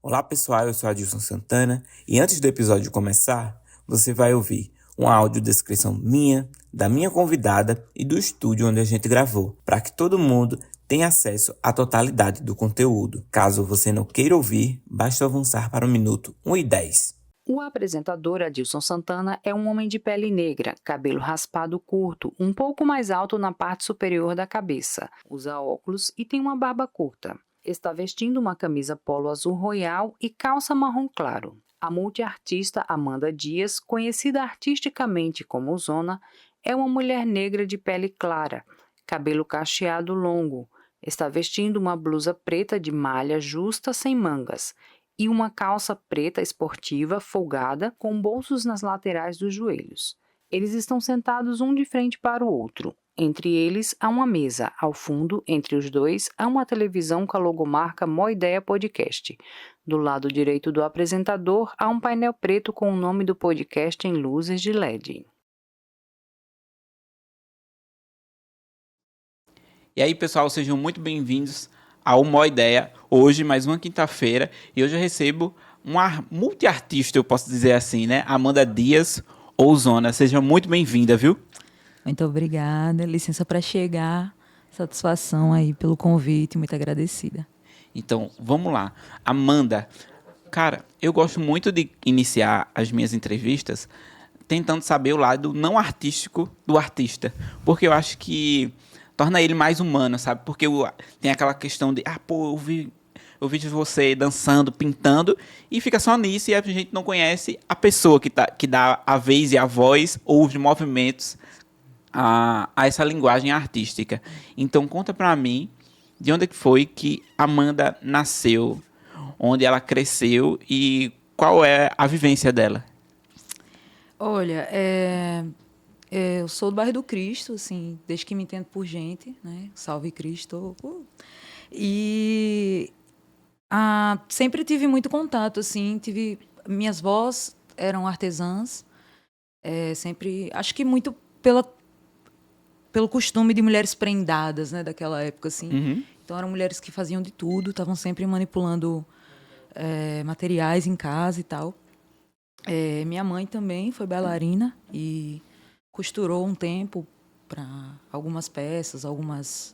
Olá pessoal, eu sou Adilson Santana e antes do episódio começar, você vai ouvir uma audiodescrição minha, da minha convidada e do estúdio onde a gente gravou, para que todo mundo tenha acesso à totalidade do conteúdo. Caso você não queira ouvir, basta avançar para o minuto 1 e 10. O apresentador Adilson Santana é um homem de pele negra, cabelo raspado curto, um pouco mais alto na parte superior da cabeça. Usa óculos e tem uma barba curta. Está vestindo uma camisa polo azul royal e calça marrom claro. A multiartista Amanda Dias, conhecida artisticamente como Zona, é uma mulher negra de pele clara, cabelo cacheado longo. Está vestindo uma blusa preta de malha justa sem mangas e uma calça preta esportiva folgada com bolsos nas laterais dos joelhos. Eles estão sentados um de frente para o outro. Entre eles há uma mesa. Ao fundo, entre os dois, há uma televisão com a logomarca Mó Ideia Podcast. Do lado direito do apresentador, há um painel preto com o nome do podcast em luzes de LED. E aí, pessoal, sejam muito bem-vindos ao Mó Ideia. Hoje, mais uma quinta-feira, e hoje eu recebo uma multiartista, eu posso dizer assim, né? Amanda Dias, ou Zona. Seja muito bem-vinda, viu? Muito obrigada. Licença para chegar. Satisfação aí pelo convite. Muito agradecida. Então, vamos lá. Amanda, cara, eu gosto muito de iniciar as minhas entrevistas tentando saber o lado não artístico do artista, porque eu acho que torna ele mais humano, sabe? Porque tem aquela questão de, eu vi você dançando, pintando, e fica só nisso e a gente não conhece a pessoa que dá a vez e a voz ou os movimentos a essa linguagem artística. Então, conta pra mim de onde foi que Amanda nasceu, onde ela cresceu e qual é a vivência dela. Olha, eu sou do bairro do Cristo, assim, desde que me entendo por gente, né? Salve Cristo. E sempre tive muito contato, assim, minhas vós eram artesãs, sempre, acho que muito pelo costume de mulheres prendadas, né, daquela época, assim. Uhum. Então, eram mulheres que faziam de tudo, estavam sempre manipulando materiais em casa e tal. Minha mãe também foi bailarina e costurou um tempo para algumas peças, algumas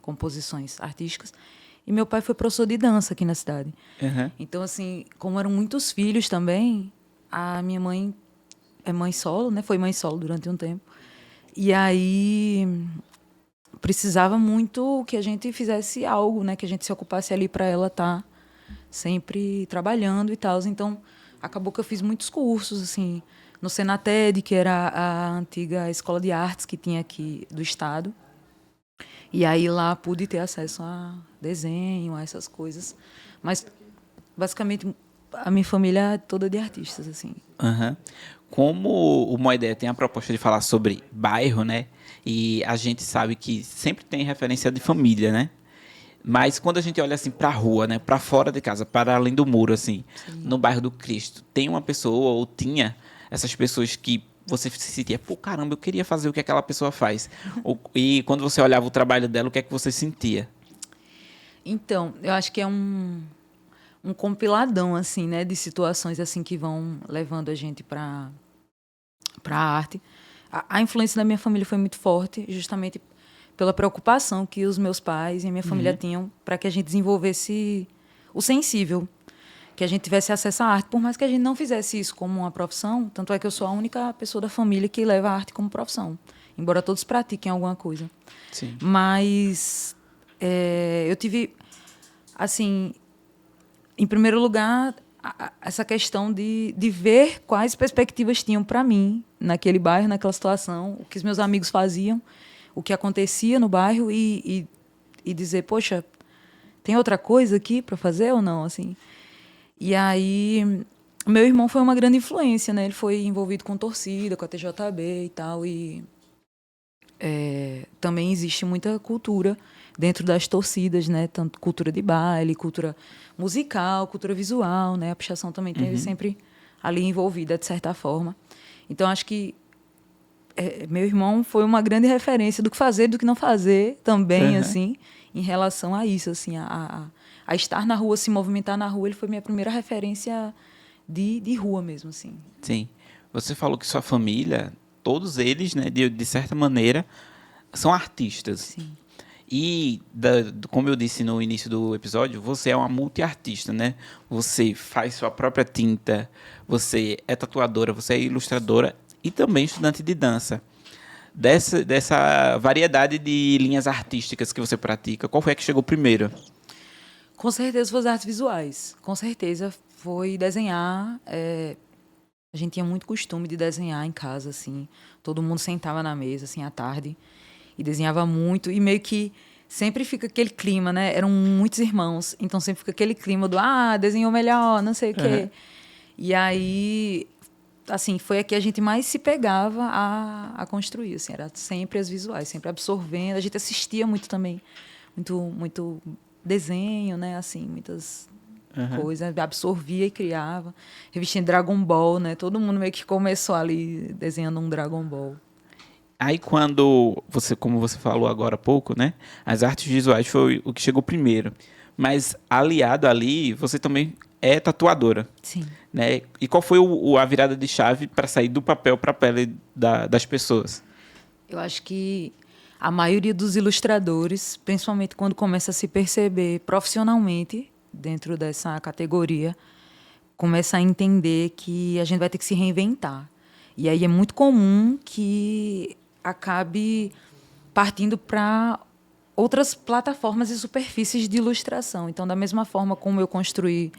composições artísticas. E meu pai foi professor de dança aqui na cidade. Uhum. Então, assim, como eram muitos filhos também, a minha mãe é mãe solo, né? Foi mãe solo durante um tempo. E aí precisava muito que a gente fizesse algo, né? Que a gente se ocupasse ali para ela estar sempre trabalhando e tal. Então, acabou que eu fiz muitos cursos, assim, no Senated, que era a antiga escola de artes que tinha aqui do estado. E aí lá pude ter acesso a desenho, a essas coisas. Mas, basicamente, a minha família é toda de artistas, assim. Uhum. Como o Mó Ideia tem a proposta de falar sobre bairro, né? E a gente sabe que sempre tem referência de família, né? Mas quando a gente olha assim para a rua, né, para fora de casa, para além do muro, assim, no bairro do Cristo, tem uma pessoa ou tinha essas pessoas que você se sentia, pô, caramba, eu queria fazer o que aquela pessoa faz. E quando você olhava o trabalho dela, o que é que você sentia? Então, eu acho que é um compiladão, assim, né, de situações assim que vão levando a gente para a arte. A influência da minha família foi muito forte, justamente pela preocupação que os meus pais e a minha família tinham para que a gente desenvolvesse o sensível, que a gente tivesse acesso à arte, por mais que a gente não fizesse isso como uma profissão. Tanto é que eu sou a única pessoa da família que leva a arte como profissão, embora todos pratiquem alguma coisa. Sim. Mas eu tive, assim, em primeiro lugar, essa questão de ver quais perspectivas tinham para mim naquele bairro, naquela situação, o que os meus amigos faziam, o que acontecia no bairro e dizer, poxa, tem outra coisa aqui para fazer ou não, assim. E aí, meu irmão foi uma grande influência, né? Ele foi envolvido com torcida, com a TJB e tal, e também existe muita cultura dentro das torcidas, né? Tanto cultura de baile, cultura musical, cultura visual, né? A pichação também teve sempre ali envolvida, de certa forma. Então, acho que meu irmão foi uma grande referência do que fazer e do que não fazer também, assim, em relação a isso, assim, a a estar na rua, se movimentar na rua. Ele foi minha primeira referência de rua mesmo, assim. Sim. Você falou que sua família, todos eles, né, de certa maneira, são artistas. Sim. E, como eu disse no início do episódio, você é uma multiartista, né? Você faz sua própria tinta, você é tatuadora, você é ilustradora e também estudante de dança. Dessa variedade de linhas artísticas que você pratica, qual foi a que chegou primeiro? Com certeza foi as artes visuais. Com certeza foi desenhar. A gente tinha muito costume de desenhar em casa, assim. Todo mundo sentava na mesa, assim, à tarde, e desenhava muito. E meio que sempre fica aquele clima, né? Eram muitos irmãos, então sempre fica aquele clima do desenhou melhor, não sei o quê. Uhum. E aí, assim, foi a que a gente mais se pegava a construir, assim. Era sempre as visuais, sempre absorvendo. A gente assistia muito também, muito desenho, né? Assim, muitas coisas, absorvia e criava. Revistinha Dragon Ball, né? Todo mundo meio que começou ali desenhando um Dragon Ball. Aí quando como você falou agora há pouco, né? As artes visuais foi o que chegou primeiro. Mas aliado ali, você também é tatuadora. Sim. Né? E qual foi a virada de chave para sair do papel para a pele das pessoas? Eu acho que a maioria dos ilustradores, principalmente quando começa a se perceber profissionalmente dentro dessa categoria, começa a entender que a gente vai ter que se reinventar. E aí é muito comum que acabe partindo para outras plataformas e superfícies de ilustração. Então, da mesma forma como eu comecei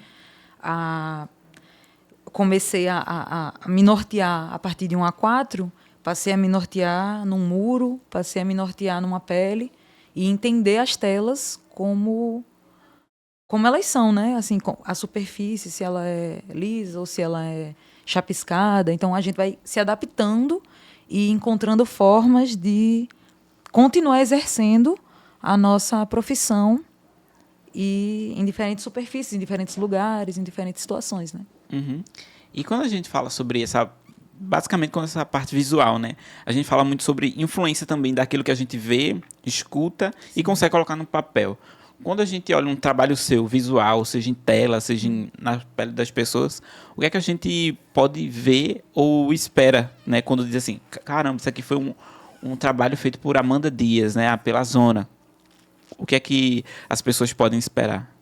a me nortear a partir de um A4, passei a me nortear num muro, passei a me nortear numa pele e entender as telas como elas são, né? Assim, a superfície, se ela é lisa ou se ela é chapiscada. Então, a gente vai se adaptando e encontrando formas de continuar exercendo a nossa profissão e em diferentes superfícies, em diferentes lugares, em diferentes situações, né? Uhum. E quando a gente fala sobre basicamente com essa parte visual, né? A gente fala muito sobre influência também daquilo que a gente vê, escuta e consegue colocar no papel. Quando a gente olha um trabalho seu, visual, seja em tela, seja na pele das pessoas, o que é que a gente pode ver ou espera, né? Quando diz assim, caramba, isso aqui foi um trabalho feito por Amanda Dias, né? Pela Zona. O que é que as pessoas podem esperar?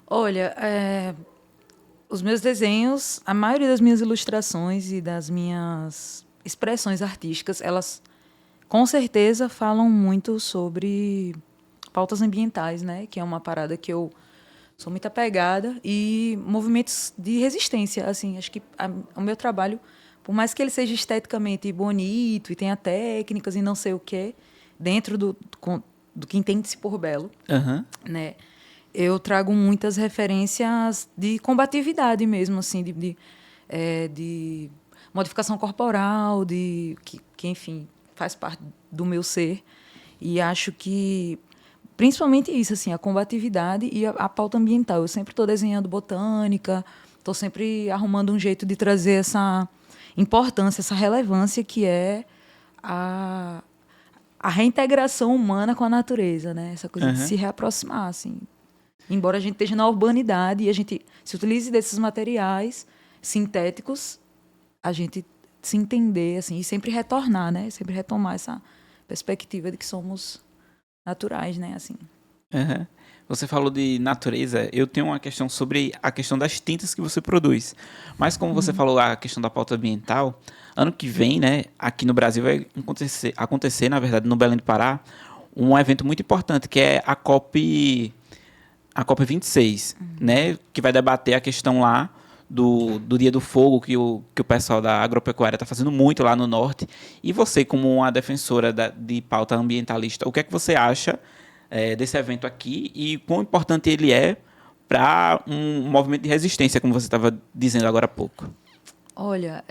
Olha, os meus desenhos, a maioria das minhas ilustrações e das minhas expressões artísticas, elas com certeza falam muito sobre pautas ambientais, né? Que é uma parada que eu sou muito apegada, e movimentos de resistência, assim. Acho que o meu trabalho, por mais que ele seja esteticamente bonito e tenha técnicas e não sei o quê, dentro do que entende-se por belo, né? Eu trago muitas referências de combatividade mesmo, assim, de modificação corporal, que, enfim, faz parte do meu ser. E acho que, principalmente isso, assim, a combatividade e a pauta ambiental. Eu sempre estou desenhando botânica, estou sempre arrumando um jeito de trazer essa importância, essa relevância que é a reintegração humana com a natureza, né? Essa coisa de se reaproximar, assim. Embora a gente esteja na urbanidade e a gente se utilize desses materiais sintéticos, a gente se entender, assim, e sempre retornar, né? Sempre retomar essa perspectiva de que somos naturais, né? Assim. Você falou de natureza, eu tenho uma questão sobre a questão das tintas que você produz. Mas como você falou a questão da pauta ambiental, ano que vem, né, aqui no Brasil vai acontecer, na verdade, no Belém do Pará, um evento muito importante, que é a COP26, né, que vai debater a questão lá do Dia do Fogo, que o pessoal da agropecuária está fazendo muito lá no norte. E você, como uma defensora de pauta ambientalista, o que é que você acha desse evento aqui e quão importante ele é para um movimento de resistência, como você estava dizendo agora há pouco? Olha,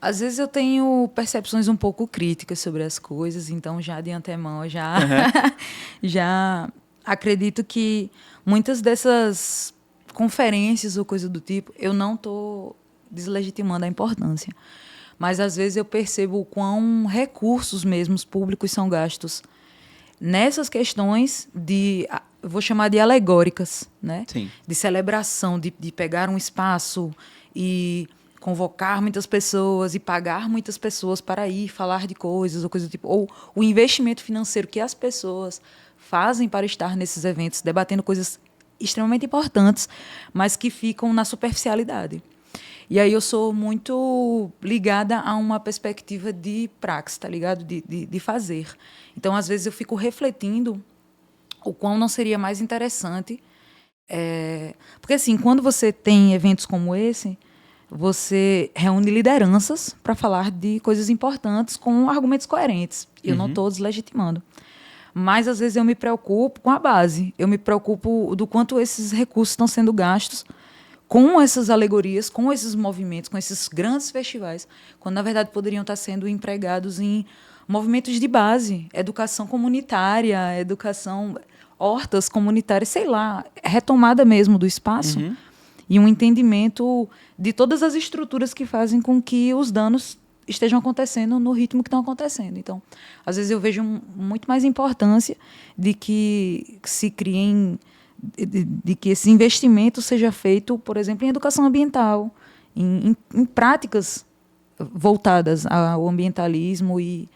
às vezes eu tenho percepções um pouco críticas sobre as coisas, então já de antemão eu já acredito que muitas dessas conferências ou coisa do tipo, eu não estou deslegitimando a importância. Mas às vezes eu percebo o quão recursos mesmos públicos são gastos nessas questões de eu vou chamar de alegóricas, né? Sim. De celebração, de pegar um espaço e convocar muitas pessoas e pagar muitas pessoas para ir falar de coisas ou coisa do tipo. Ou o investimento financeiro que as pessoas fazem para estar nesses eventos, debatendo coisas extremamente importantes, mas que ficam na superficialidade. E aí eu sou muito ligada a uma perspectiva de praxe, tá ligado? De fazer. Então, às vezes, eu fico refletindo o quão não seria mais interessante. Porque, assim, quando você tem eventos como esse, você reúne lideranças para falar de coisas importantes com argumentos coerentes. Eu não estou deslegitimando. Mas, às vezes, eu me preocupo com a base. Eu me preocupo do quanto esses recursos estão sendo gastos com essas alegorias, com esses movimentos, com esses grandes festivais, quando, na verdade, poderiam estar sendo empregados em movimentos de base, educação comunitária, educação, hortas comunitárias, sei lá, retomada mesmo do espaço e um entendimento de todas as estruturas que fazem com que os danos estejam acontecendo no ritmo que estão acontecendo. Então, às vezes eu vejo muito mais importância de que se criem, de que esse investimento seja feito, por exemplo, em educação ambiental, em práticas voltadas ao ambientalismo e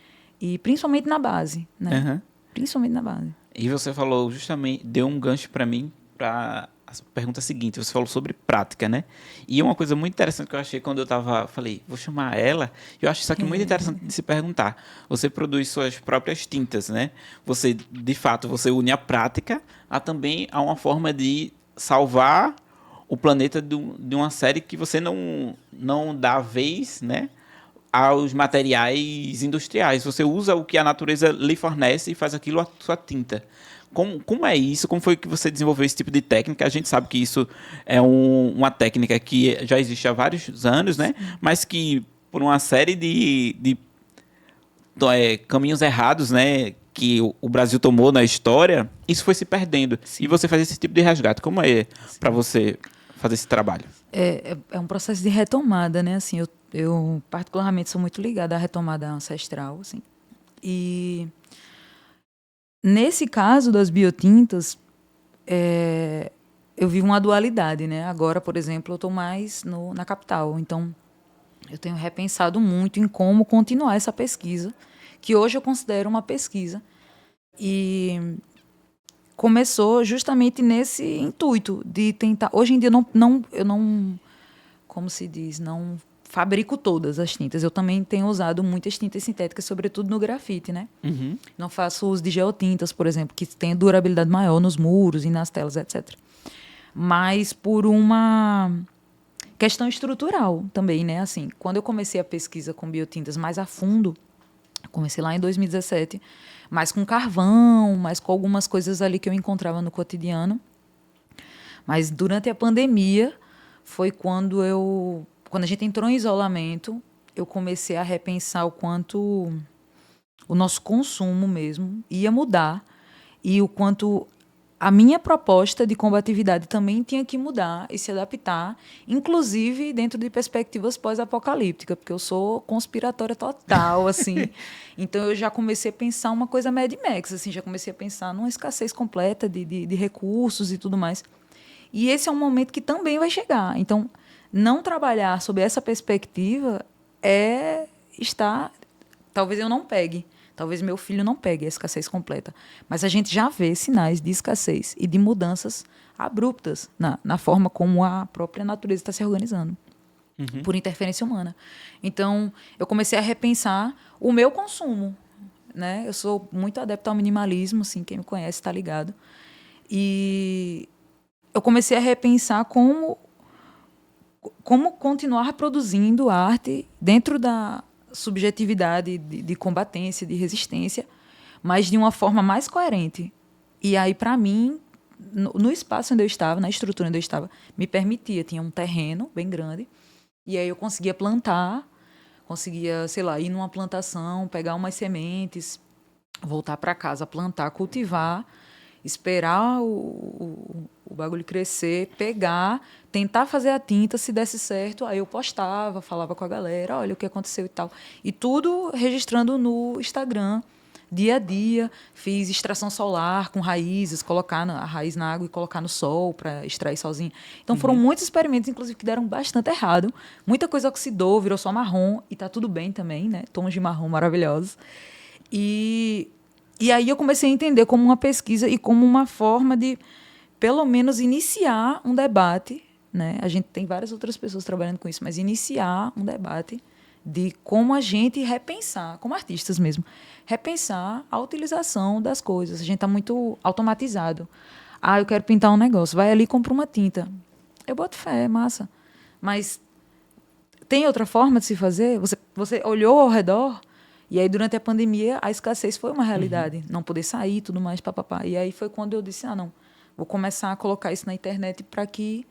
principalmente na base, né? Uhum. Principalmente na base. E você falou justamente, deu um gancho para mim para a pergunta seguinte. Você falou sobre prática, né? E uma coisa muito interessante que eu achei quando eu falei, vou chamar ela. Eu acho isso aqui muito interessante de se perguntar. Você produz suas próprias tintas, né? Você, de fato, você une a prática também a uma forma de salvar o planeta de uma série que você não dá vez, né, aos materiais industriais. Você usa o que a natureza lhe fornece e faz aquilo a sua tinta. Como é isso? Como foi que você desenvolveu esse tipo de técnica? A gente sabe que isso é uma técnica que já existe há vários anos, né? Mas que, por uma série de caminhos errados, né, que o Brasil tomou na história, isso foi se perdendo. Sim. E você faz esse tipo de resgate. Como é para você fazer esse trabalho? É um processo de retomada, né? Assim, eu particularmente sou muito ligada à retomada ancestral, assim. E nesse caso das biotintas, eu vivo uma dualidade, né? Agora, por exemplo, eu estou mais na capital, então eu tenho repensado muito em como continuar essa pesquisa, que hoje eu considero uma pesquisa, e começou justamente nesse intuito de tentar. Hoje em dia eu não, como se diz, não fabrico todas as tintas. Eu também tenho usado muitas tintas sintéticas, sobretudo no grafite, né? Uhum. Não faço uso de geotintas, por exemplo, que tem durabilidade maior nos muros e nas telas, etc. Mas por uma questão estrutural também, né? Assim, quando eu comecei a pesquisa com biotintas mais a fundo, comecei lá em 2017, mais com carvão, mais com algumas coisas ali que eu encontrava no cotidiano. Mas durante a pandemia foi quando a gente entrou em isolamento, eu comecei a repensar o quanto o nosso consumo mesmo ia mudar e o quanto a minha proposta de combatividade também tinha que mudar e se adaptar, inclusive dentro de perspectivas pós-apocalípticas, porque eu sou conspiratória total, assim. Então, eu já comecei a pensar uma coisa Mad Max, assim, já comecei a pensar numa escassez completa de recursos e tudo mais. E esse é um momento que também vai chegar. Então, não trabalhar sob essa perspectiva talvez eu não pegue. Talvez meu filho não pegue a escassez completa. Mas a gente já vê sinais de escassez e de mudanças abruptas na forma como a própria natureza está se organizando, por interferência humana. Então, eu comecei a repensar o meu consumo, né? Eu sou muito adepta ao minimalismo, assim, quem me conhece está ligado. E eu comecei a repensar como continuar produzindo arte dentro da subjetividade de combatência, de resistência, mas de uma forma mais coerente. E aí, para mim, no espaço onde eu estava, na estrutura onde eu estava, me permitia. Tinha um terreno bem grande, e aí eu conseguia plantar, conseguia, sei lá, ir numa plantação, pegar umas sementes, voltar para casa, plantar, cultivar, esperar o bagulho crescer, pegar, tentar fazer a tinta, se desse certo, aí eu postava, falava com a galera, olha o que aconteceu e tal. E tudo registrando no Instagram, dia a dia, fiz extração solar com raízes, colocar a raiz na água e colocar no sol para extrair sozinho. Então foram muitos experimentos, inclusive, que deram bastante errado. Muita coisa oxidou, virou só marrom, e tá tudo bem também, né? Tons de marrom maravilhosos. E aí eu comecei a entender como uma pesquisa e como uma forma de, pelo menos, iniciar um debate, né? A gente tem várias outras pessoas trabalhando com isso, mas iniciar um debate de como a gente repensar, como artistas mesmo, repensar a utilização das coisas. A gente está muito automatizado. Ah, eu quero pintar um negócio. Vai ali e compra uma tinta. Eu boto fé, é massa. Mas tem outra forma de se fazer? Você olhou ao redor e aí, durante a pandemia, a escassez foi uma realidade. Não poder sair, tudo mais, papapá. E aí foi quando eu disse, não, vou começar a colocar isso na internet para que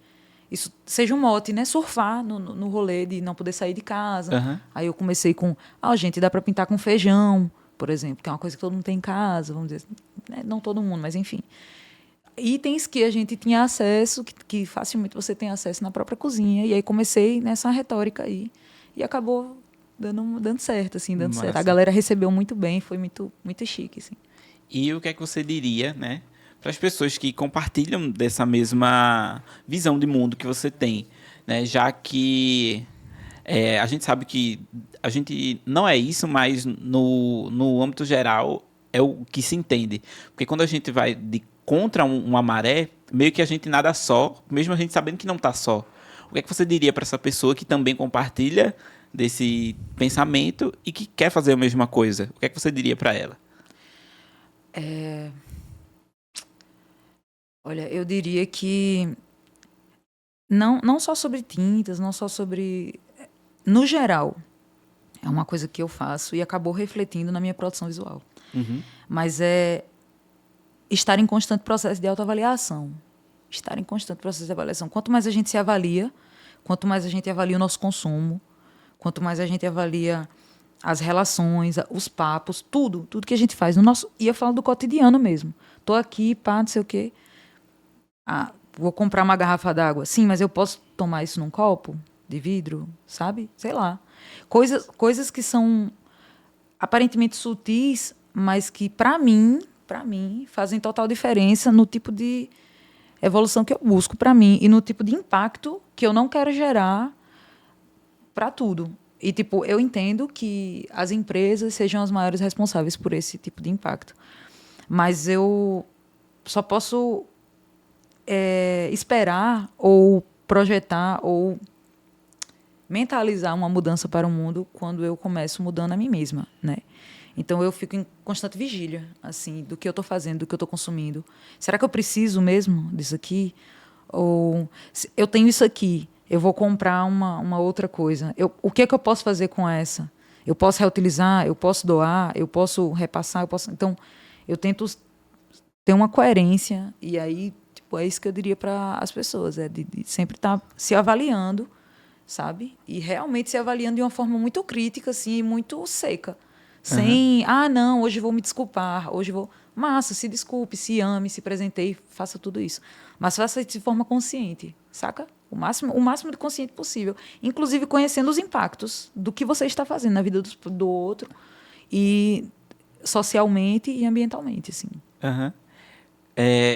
isso seja um mote, né? Surfar no rolê de não poder sair de casa. Aí eu comecei com, gente, dá para pintar com feijão, por exemplo, que é uma coisa que todo mundo tem em casa, vamos dizer, né? Não todo mundo, mas enfim. Itens que a gente tinha acesso, que facilmente você tem acesso na própria cozinha. E aí comecei nessa retórica aí. E acabou dando certo, assim, dando certo. A galera recebeu muito bem, foi muito, muito chique, assim. E o que é que você diria, né, para as pessoas que compartilham dessa mesma visão de mundo que você tem, né? Já que a gente sabe que a gente não é isso, mas no âmbito geral é o que se entende. Porque quando a gente vai contra uma maré, meio que a gente nada só, mesmo a gente sabendo que não está só. O que é que você diria para essa pessoa que também compartilha desse pensamento e que quer fazer a mesma coisa? O que é que você diria para ela? Olha, eu diria que não só sobre tintas, não só sobre... No geral, é uma coisa que eu faço e acabou refletindo na minha produção visual. Mas é estar em constante processo de autoavaliação. Estar em constante processo de avaliação. Quanto mais a gente se avalia, quanto mais a gente avalia o nosso consumo, quanto mais a gente avalia as relações, os papos, tudo que a gente faz. E eu falo do cotidiano mesmo. Estou aqui, pá, não sei o quê. Vou comprar uma garrafa d'água. Sim, mas eu posso tomar isso num copo de vidro, sabe? Sei lá. Coisas que são aparentemente sutis, mas que, para mim, fazem total diferença no tipo de evolução que eu busco para mim e no tipo de impacto que eu não quero gerar para tudo. E, tipo, eu entendo que as empresas sejam as maiores responsáveis por esse tipo de impacto. Mas eu só posso esperar ou projetar ou mentalizar uma mudança para o mundo quando eu começo mudando a mim mesma, né? Então, eu fico em constante vigília, assim, do que eu estou fazendo, do que eu estou consumindo. Será que eu preciso mesmo disso aqui? Ou eu tenho isso aqui, eu vou comprar uma outra coisa. O que é que eu posso fazer com essa? Eu posso reutilizar, eu posso doar, eu posso repassar, Então, eu tento ter uma coerência e aí, tipo, é isso que eu diria para as pessoas, de sempre estar se avaliando, sabe? E realmente se avaliando de uma forma muito crítica, assim, muito seca. Sem, não, hoje vou me desculpar, hoje vou... Massa, se desculpe, se ame, se presenteie, faça tudo isso. Mas faça isso de forma consciente, saca? O máximo de consciente possível. Inclusive conhecendo os impactos do que você está fazendo na vida do outro, e socialmente e ambientalmente, assim.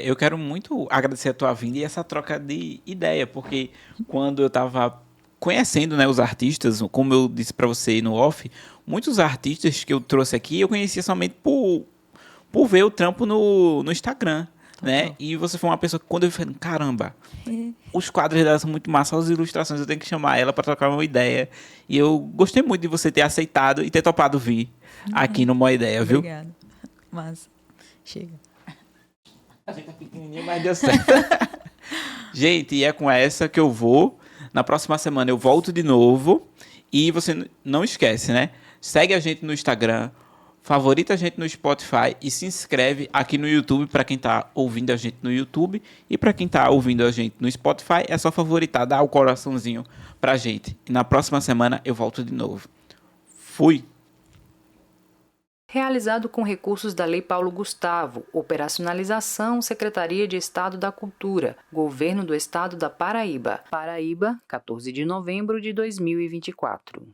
Eu quero muito agradecer a tua vinda e essa troca de ideia, porque quando eu estava conhecendo, né, os artistas, como eu disse para você no off, muitos artistas que eu trouxe aqui eu conhecia somente por ver o trampo no Instagram, né? E você foi uma pessoa que, quando eu falei, caramba, os quadros dela são muito massa, as ilustrações, eu tenho que chamar ela para trocar uma ideia. E eu gostei muito de você ter aceitado e ter topado vir aqui no Uma Ideia, viu? Obrigada. Massa. Chega. A gente tá pequenininho, mas deu certo. Gente, e é com essa que eu vou. Na próxima semana eu volto de novo. E você não esquece, né? Segue a gente no Instagram, favorita a gente no Spotify e se inscreve aqui no YouTube para quem tá ouvindo a gente no YouTube. E para quem tá ouvindo a gente no Spotify, é só favoritar, dar o coraçãozinho pra gente. E na próxima semana eu volto de novo. Fui! Realizado com recursos da Lei Paulo Gustavo, operacionalização Secretaria de Estado da Cultura, Governo do Estado da Paraíba. Paraíba, 14 de novembro de 2024.